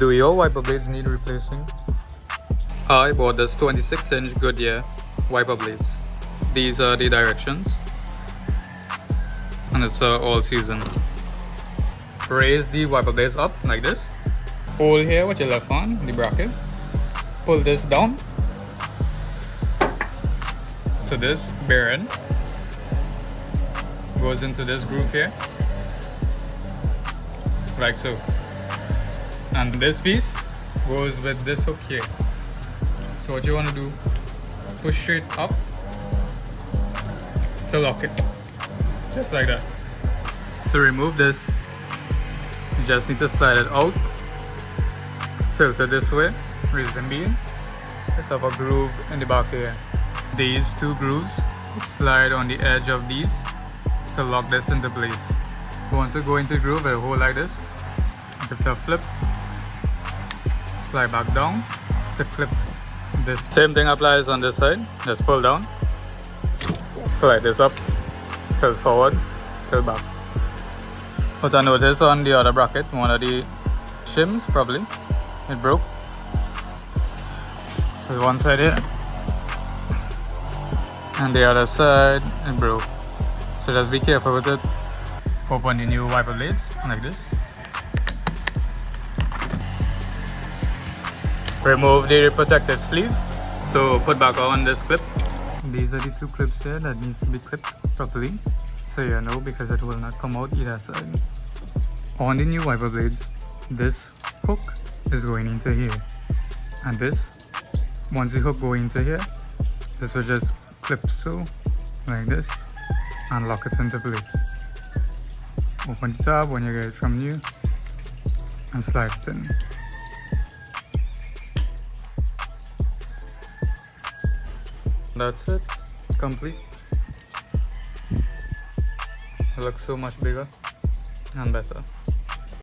Do your wiper blades need replacing? I bought this 26-inch Goodyear wiper blades. These are the directions, and it's all season. Raise the wiper blades up like this. Hold here with your left hand, the bracket. Pull this down. So this bearing goes into this groove here, like so. And this piece goes with this hook here. So what you want to do, push straight up to lock it, just like that. To remove this, you just need to slide it out, tilt it this way, reason being, it's have a groove in the back here. These two grooves slide on the edge of these to lock this into place. Once you go into the groove, it'll hold like this. Give it a flip, slide back down to clip this. Same thing applies on this side. Just pull down, slide this up, tilt forward, tilt back. But I noticed on the other bracket, one of the shims probably, it broke. So one side here, and the other side it broke. So just be careful with it. Open the new wiper blades like this. Remove the protective sleeve. So put back on this clip. These are the two clips here that needs to be clipped properly, so you know, because it will not come out either side. On the new wiper blades, this hook is going into here, and this, once the hook go into here, this will just clip so like this and lock it into place. Open the tab when you get it from new and slide it in. That's it, complete. It looks so much bigger and better.